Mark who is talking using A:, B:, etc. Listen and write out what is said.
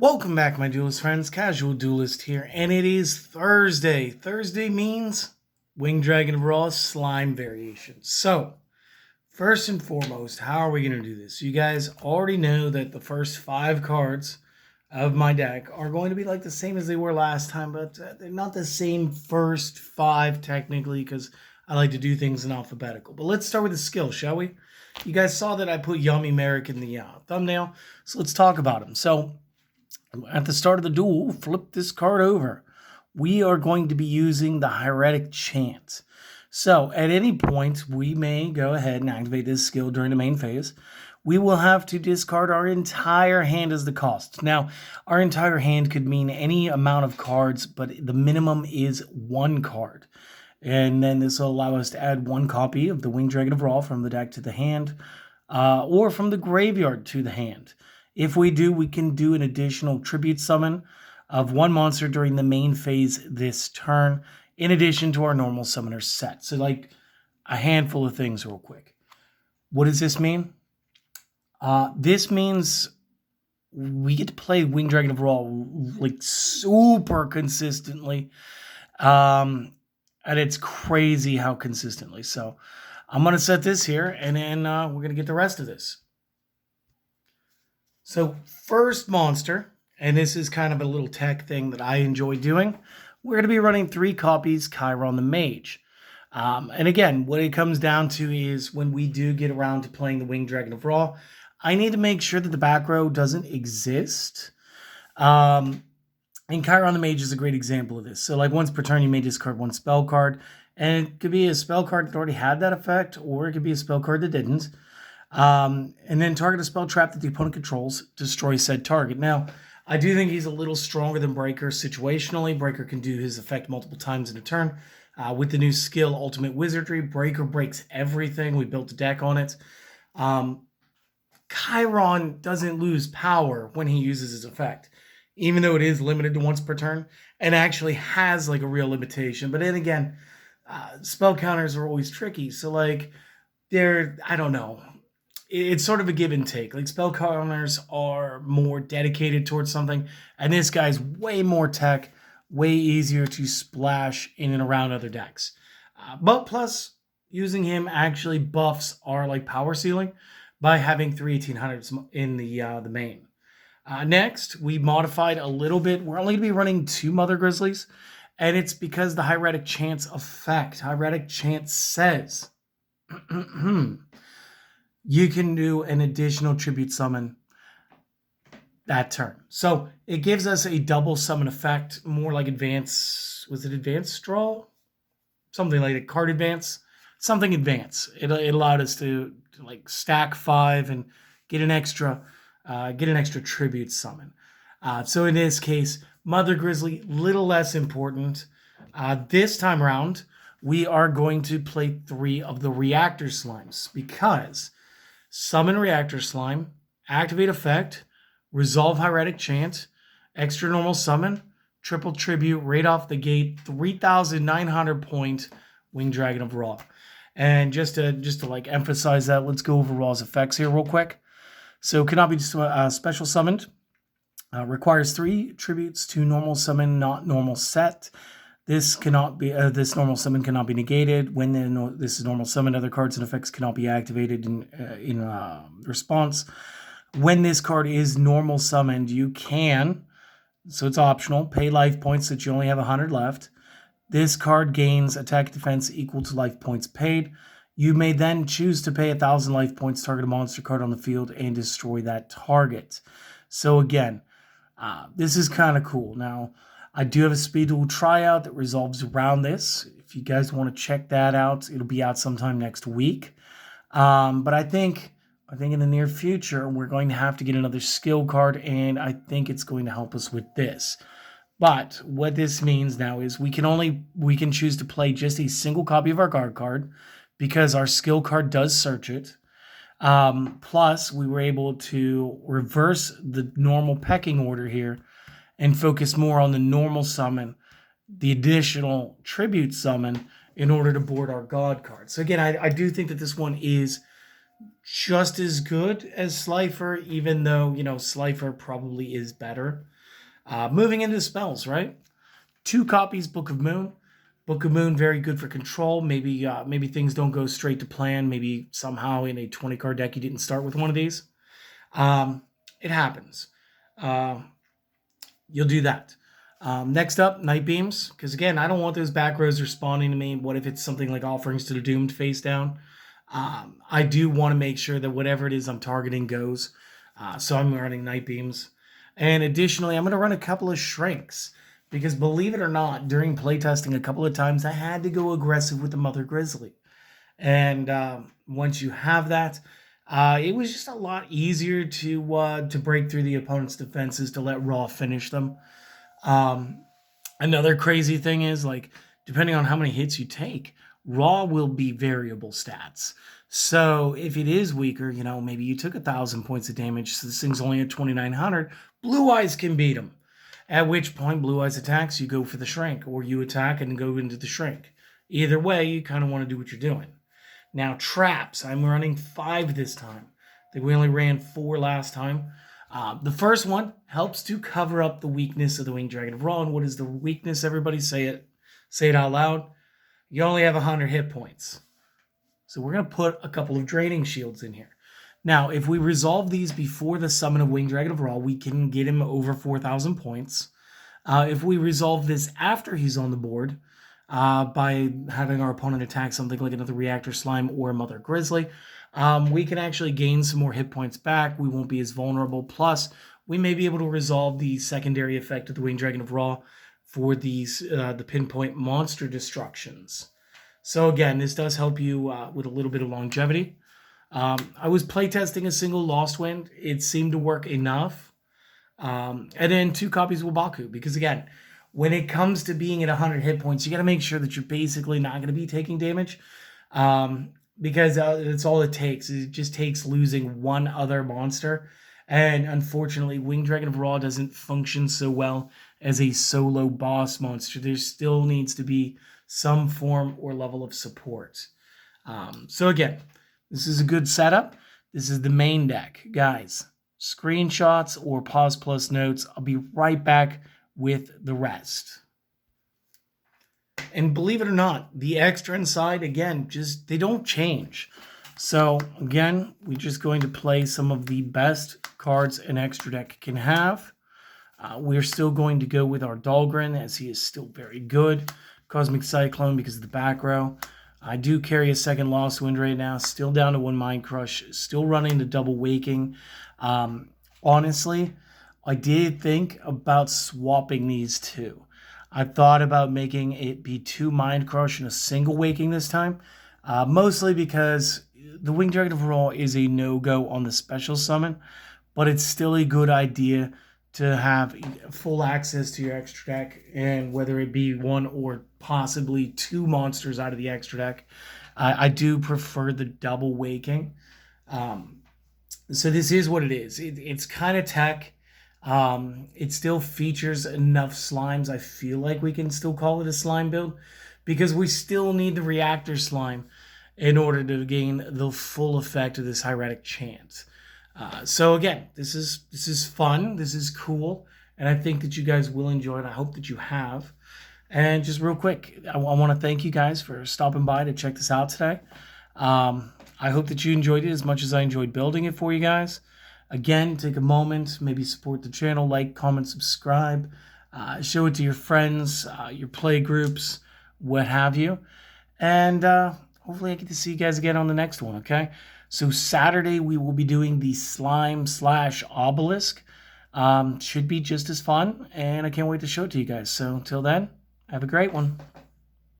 A: Welcome back, my duelist friends. Casual Duelist here, and it is Thursday. Thursday means Winged Dragon of Raw slime variation. So, first and foremost, how are we going to do this? You guys already know that the first 5 cards of my deck are going to be like the same as they were last time, but they're not the same first 5 technically because I like to do things in alphabetical. But let's start with the skill, shall we? You guys saw that I put Yummy Merrick in the thumbnail, so let's talk about him. So, at the start of the duel, flip this card over. We are going to be using the Hieratic Chant. So, at any point, we may go ahead and activate this skill during the main phase. We will have to discard our entire hand as the cost. Now, our entire hand could mean any amount of cards, but the minimum is 1 card. And then this will allow us to add 1 copy of the Winged Dragon of Raw from the deck to the hand, or from the graveyard to the hand. If we do, we can do an additional tribute summon of 1 monster during the main phase this turn, in addition to our normal summoner set. So like a handful of things real quick. What does this mean? This means we get to play Winged Dragon of Raw like super consistently. And it's crazy how consistently. So I'm going to set this here, and then we're going to get the rest of this. So first monster, and this is kind of a little tech thing that I enjoy doing, we're going to be running 3 copies Chiron the Mage. And again, what it comes down to is when we do get around to playing the Winged Dragon of Raw, I need to make sure that the back row doesn't exist. And Chiron the Mage is a great example of this. So like once per turn, you may discard 1 spell card, and it could be a spell card that already had that effect, or it could be a spell card that didn't. And then target a spell trap that the opponent controls, destroy said target. Now, I do think he's a little stronger than Breaker situationally. Breaker can do his effect multiple times in a turn. With the new skill, Ultimate Wizardry, Breaker breaks everything. We built a deck on it. Chiron doesn't lose power when he uses his effect, even though it is limited to once per turn, and actually has like a real limitation. But then again, spell counters are always tricky. So like, I don't know. It's sort of a give and take. Like spell counters are more dedicated towards something, and this guy's way more tech, way easier to splash in and around other decks. But plus, using him actually buffs our like power ceiling by having 3 1800s in the main. Next, we modified a little bit. We're only going to be running 2 Mother Grizzlies, and it's because the Hieratic Chant's effect. Hieratic Chant says you can do an additional tribute summon that turn. So it gives us a double summon effect, more like advance. Was it advanced draw? Something like a card advance. Something advance. It allowed us to like stack 5 and get an extra tribute summon. So in this case, Mother Grizzly, little less important. This time around, we are going to play 3 of the Reactor Slimes because Summon Reactor Slime, activate effect, resolve Hieratic Chant, extra normal summon, triple tribute, right off the gate, 3,900 point Winged Dragon of Raw. And just to like emphasize that, let's go over Raw's effects here real quick. So cannot be special summoned. Requires 3 tributes to normal summon, not normal set. This cannot be. This normal summon cannot be negated. When this is normal summon, other cards and effects cannot be activated in response. When this card is normal summoned, you can, so it's optional, pay life points that you only have 100 left. This card gains attack defense equal to life points paid. You may then choose to pay 1,000 life points, target a monster card on the field, and destroy that target. So again, this is kind of cool. Now, I do have a speed duel tryout that resolves around this. If you guys want to check that out, it'll be out sometime next week. But I think in the near future, we're going to have to get another skill card, and I think it's going to help us with this. But what this means now is we can choose to play just a single copy of our guard card because our skill card does search it. Plus, we were able to reverse the normal pecking order here and focus more on the normal summon, the additional tribute summon, in order to board our God card. So again, I do think that this one is just as good as Slifer, even though, Slifer probably is better. Moving into spells, right? 2 copies, Book of Moon. Book of Moon, very good for control. Maybe things don't go straight to plan. Maybe somehow in a 20 card deck you didn't start with one of these. It happens. Uh, you'll do that. Next up, Night Beams, because again, I don't want those back rows responding to me. What if it's something like Offerings to the Doomed face down? I do want to make sure that whatever it is I'm targeting goes. So I'm running Night Beams. And additionally, I'm going to run a couple of Shrinks. Because believe it or not, during playtesting a couple of times, I had to go aggressive with the Mother Grizzly. And once you have that, it was just a lot easier to break through the opponent's defenses, to let Raw finish them. Another crazy thing is, like, depending on how many hits you take, Raw will be variable stats. So if it is weaker, maybe you took 1,000 points of damage, so this thing's only at 2,900, Blue Eyes can beat him. At which point, Blue Eyes attacks, you go for the Shrink, or you attack and go into the Shrink. Either way, you kind of want to do what you're doing. Now, traps. I'm running 5 this time. I think we only ran 4 last time. The first one helps to cover up the weakness of the Winged Dragon of Ra. And what is the weakness? Everybody say it. Say it out loud. You only have 100 hit points. So we're going to put a couple of Draining Shields in here. Now, if we resolve these before the summon of Winged Dragon of Ra, we can get him over 4,000 points. If we resolve this after he's on the board, by having our opponent attack something like another Reactor Slime or Mother Grizzly, we can actually gain some more hit points back. We won't be as vulnerable. Plus, we may be able to resolve the secondary effect of the Winged Dragon of Ra for these the pinpoint monster destructions. So again, this does help you with a little bit of longevity. I was playtesting a single Lost Wind. It seemed to work enough. And then 2 copies of Wabaku, because again, when it comes to being at 100 hit points, you got to make sure that you're basically not going to be taking damage, because that's all it takes. It just takes losing one other monster. And unfortunately, Winged Dragon of Ra doesn't function so well as a solo boss monster. There still needs to be some form or level of support. So again, this is a good setup. This is the main deck. Guys, screenshots or pause plus notes. I'll be right back with the rest. And believe it or not, the extra inside, again, they don't change. So again, we're just going to play some of the best cards an extra deck can have. We're still going to go with our Dahlgren, as he is still very good. Cosmic Cyclone because of the back row. I do carry a second Lost Wind right now, still down to 1 Mind Crush, still running the double Waking. Honestly, I did think about swapping these two. I thought about making it be 2 Mind Crush and a single Waking this time, mostly because the Winged Dragon of Ra is a no-go on the special summon, but it's still a good idea to have full access to your extra deck, and whether it be 1 or possibly 2 monsters out of the extra deck. I do prefer the double Waking. So this is what it is. It's kind of tech. It still features enough slimes. I feel like we can still call it a slime build, because we still need the Reactor Slime in order to gain the full effect of this Hieratic Chant. So again, this is fun, this is cool, and I think that you guys will enjoy it. I hope that you have. And just real quick, I want to thank you guys for stopping by to check this out today. I hope that you enjoyed it as much as I enjoyed building it for you guys. Again, take a moment, maybe support the channel, like, comment, subscribe, show it to your friends, your play groups, what have you. And hopefully I get to see you guys again on the next one, okay? So Saturday, we will be doing the Slime/Obelisk. Should be just as fun, and I can't wait to show it to you guys. So until then, have a great one.